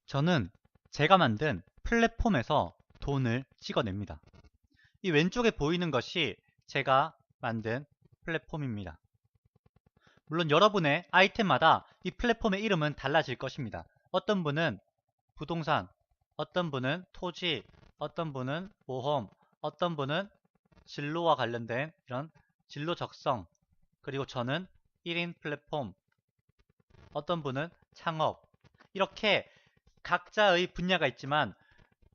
저는 제가 만든 플랫폼에서 돈을 찍어냅니다. 이 왼쪽에 보이는 것이 제가 만든 플랫폼입니다. 물론 여러분의 아이템마다 이 플랫폼의 이름은 달라질 것입니다. 어떤 분은 부동산, 어떤 분은 토지, 어떤 분은 보험, 어떤 분은 진로와 관련된 이런 진로 적성, 그리고 저는 1인 플랫폼, 어떤 분은 창업, 이렇게 각자의 분야가 있지만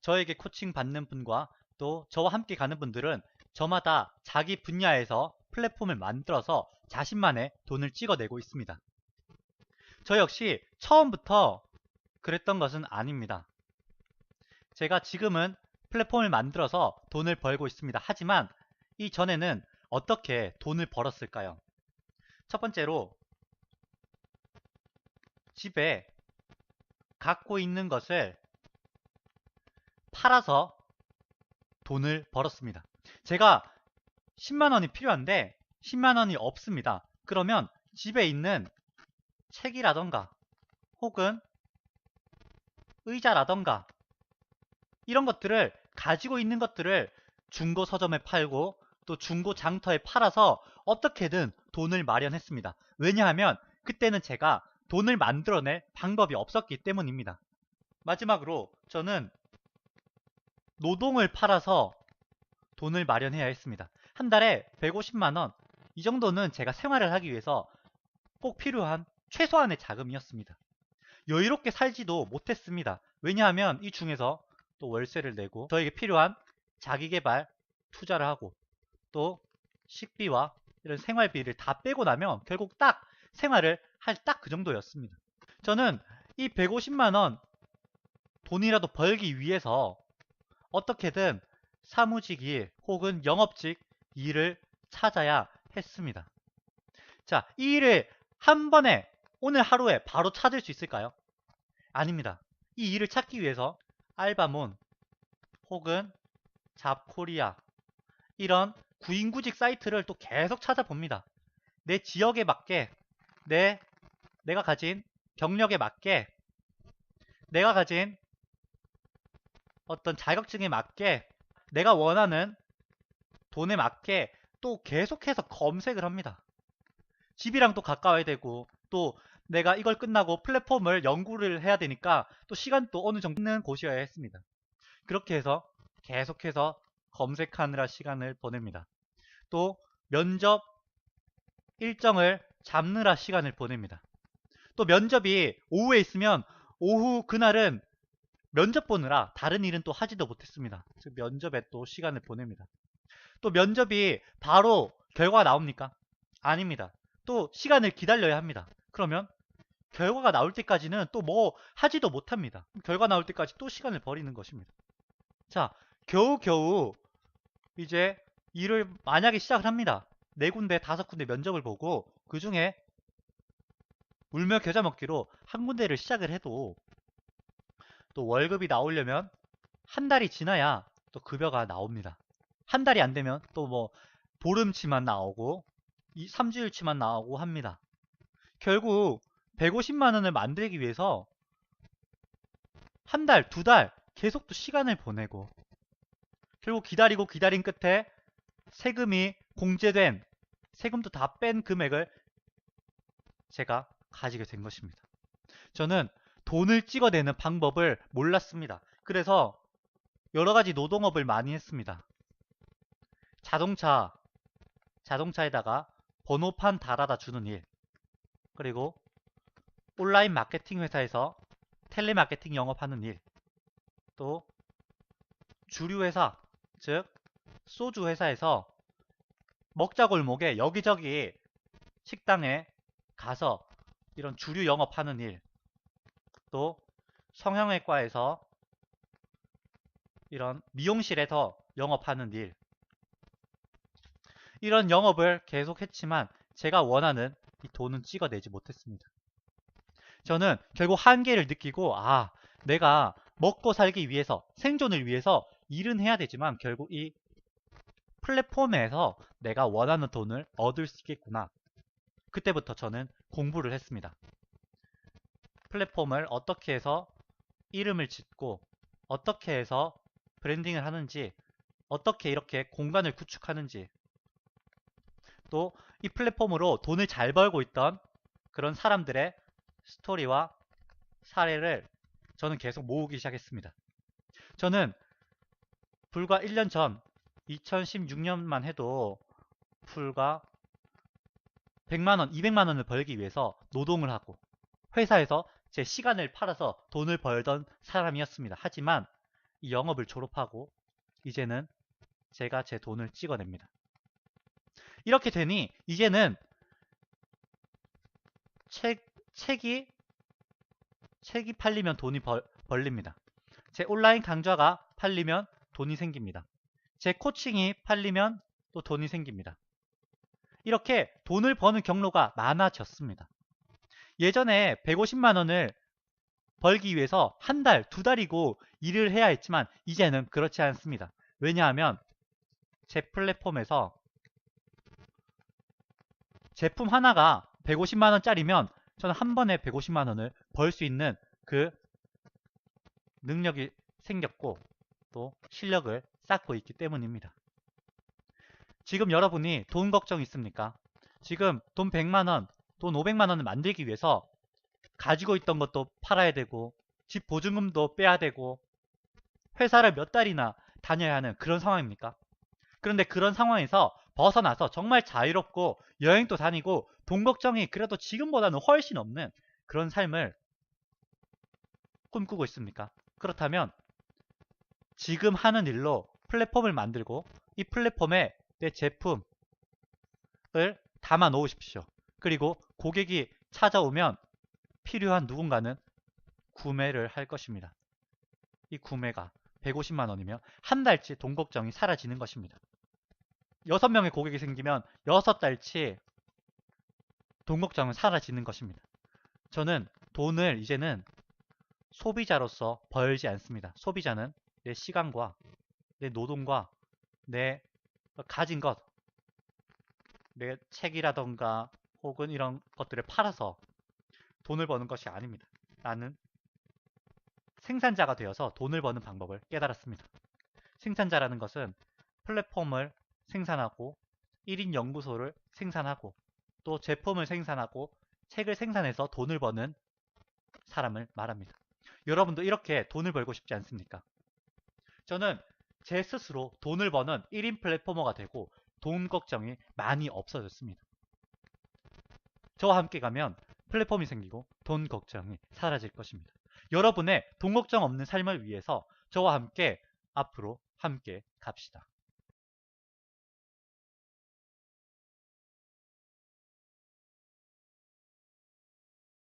저에게 코칭 받는 분과 또 저와 함께 가는 분들은 저마다 자기 분야에서 플랫폼을 만들어서 자신만의 돈을 찍어내고 있습니다. 저 역시 처음부터 그랬던 것은 아닙니다. 제가 지금은 플랫폼을 만들어서 돈을 벌고 있습니다. 하지만 이전에는 어떻게 돈을 벌었을까요? 첫 번째로 집에 갖고 있는 것을 팔아서 돈을 벌었습니다. 제가 10만원이 필요한데 10만원이 없습니다. 그러면 집에 있는 책이라던가 혹은 의자라던가 이런 것들을 가지고 있는 것들을 중고 서점에 팔고 또 중고 장터에 팔아서 어떻게든 돈을 마련했습니다. 왜냐하면 그때는 제가 돈을 만들어낼 방법이 없었기 때문입니다. 마지막으로 저는 노동을 팔아서 돈을 마련해야 했습니다. 한 달에 150만원, 이 정도는 제가 생활을 하기 위해서 꼭 필요한 최소한의 자금이었습니다. 여유롭게 살지도 못했습니다. 왜냐하면 이 중에서 또 월세를 내고 저에게 필요한 자기계발 투자를 하고 또 식비와 이런 생활비를 다 빼고 나면 결국 딱 생활을 할 딱 그 정도였습니다. 저는 이 150만원 돈이라도 벌기 위해서 어떻게든 사무직 일 혹은 영업직 일을 찾아야 했습니다. 자, 이 일을 한 번에 오늘 하루에 바로 찾을 수 있을까요? 아닙니다. 이 일을 찾기 위해서 알바몬 혹은 잡코리아 이런 구인구직 사이트를 또 계속 찾아봅니다. 내 지역에 맞게 내가 가진 경력에 맞게 내가 가진 어떤 자격증에 맞게 내가 원하는 돈에 맞게 또 계속해서 검색을 합니다. 집이랑 또 가까워야 되고 또 내가 이걸 끝나고 플랫폼을 연구를 해야 되니까 또 시간도 어느 정도 있는 곳이어야 했습니다. 그렇게 해서 계속해서 검색하느라 시간을 보냅니다. 또 면접 일정을 잡느라 시간을 보냅니다. 또 면접이 오후에 있으면 오후 그날은 면접 보느라 다른 일은 또 하지도 못했습니다. 즉 면접에 또 시간을 보냅니다. 또 면접이 바로 결과가 나옵니까? 아닙니다. 또 시간을 기다려야 합니다. 그러면 결과가 나올 때까지는 또 뭐 하지도 못합니다. 결과 나올 때까지 또 시간을 버리는 것입니다. 자, 겨우겨우 이제 일을 만약에 시작을 합니다. 4군데, 5군데 면접을 보고 그 중에 울며 겨자 먹기로 한 군데를 시작을 해도 또 월급이 나오려면 한 달이 지나야 또 급여가 나옵니다. 한 달이 안 되면 또 뭐 보름치만 나오고 3주일치만 나오고 합니다. 결국 150만 원을 만들기 위해서 한 달, 2달 계속 또 시간을 보내고 결국 기다리고 기다린 끝에 세금이 공제된 세금도 다 뺀 금액을 제가 가지게 된 것입니다. 저는 돈을 찍어내는 방법을 몰랐습니다. 그래서 여러 가지 노동업을 많이 했습니다. 자동차에다가 번호판 달아다 주는 일, 그리고 온라인 마케팅 회사에서 텔레마케팅 영업하는 일, 또 주류 회사, 즉 소주 회사에서 먹자골목에 여기저기 식당에 가서 이런 주류 영업하는 일, 또 성형외과에서 이런 미용실에서 영업하는 일, 이런 영업을 계속했지만 제가 원하는 이 돈은 찍어내지 못했습니다. 저는 결국 한계를 느끼고 내가 먹고 살기 위해서 생존을 위해서 일은 해야 되지만 결국 이 플랫폼에서 내가 원하는 돈을 얻을 수 있겠구나. 그때부터 저는 공부를 했습니다. 플랫폼을 어떻게 해서 이름을 짓고 어떻게 해서 브랜딩을 하는지, 어떻게 이렇게 공간을 구축하는지, 또 이 플랫폼으로 돈을 잘 벌고 있던 그런 사람들의 스토리와 사례를 저는 계속 모으기 시작했습니다. 저는 불과 1년 전 2016년만 해도 불과 100만원, 200만원을 벌기 위해서 노동을 하고 회사에서 제 시간을 팔아서 돈을 벌던 사람이었습니다. 하지만 이 영업을 졸업하고 이제는 제가 제 돈을 찍어냅니다. 이렇게 되니 이제는 책이 팔리면 돈이 벌립니다. 제 온라인 강좌가 팔리면 돈이 생깁니다. 제 코칭이 팔리면 또 돈이 생깁니다. 이렇게 돈을 버는 경로가 많아졌습니다. 예전에 150만원을 벌기 위해서 한 달, 두 달이고 일을 해야 했지만 이제는 그렇지 않습니다. 왜냐하면 제 플랫폼에서 제품 하나가 150만원짜리면 저는 한 번에 150만원을 벌 수 있는 그 능력이 생겼고 또 실력을 쌓고 있기 때문입니다. 지금 여러분이 돈 걱정 있습니까? 지금 돈 100만원, 돈 500만원을 만들기 위해서 가지고 있던 것도 팔아야 되고 집 보증금도 빼야 되고 회사를 몇 달이나 다녀야 하는 그런 상황입니까? 그런데 그런 상황에서 벗어나서 정말 자유롭고 여행도 다니고 돈 걱정이 그래도 지금보다는 훨씬 없는 그런 삶을 꿈꾸고 있습니까? 그렇다면 지금 하는 일로 플랫폼을 만들고 이 플랫폼에 내 제품을 담아 놓으십시오. 그리고 고객이 찾아오면 필요한 누군가는 구매를 할 것입니다. 이 구매가 150만원이면 한 달치 돈 걱정이 사라지는 것입니다. 6명의 고객이 생기면 6달치 돈 걱정은 사라지는 것입니다. 저는 돈을 이제는 소비자로서 벌지 않습니다. 소비자는 내 시간과 내 노동과 내 가진 것, 내 책이라던가 혹은 이런 것들을 팔아서 돈을 버는 것이 아닙니다. 나는 생산자가 되어서 돈을 버는 방법을 깨달았습니다. 생산자라는 것은 플랫폼을 생산하고 1인 연구소를 생산하고 또 제품을 생산하고 책을 생산해서 돈을 버는 사람을 말합니다. 여러분도 이렇게 돈을 벌고 싶지 않습니까? 저는 제 스스로 돈을 버는 1인 플랫포머가 되고 돈 걱정이 많이 없어졌습니다. 저와 함께 가면 플랫폼이 생기고 돈 걱정이 사라질 것입니다. 여러분의 돈 걱정 없는 삶을 위해서 저와 함께 앞으로 함께 갑시다.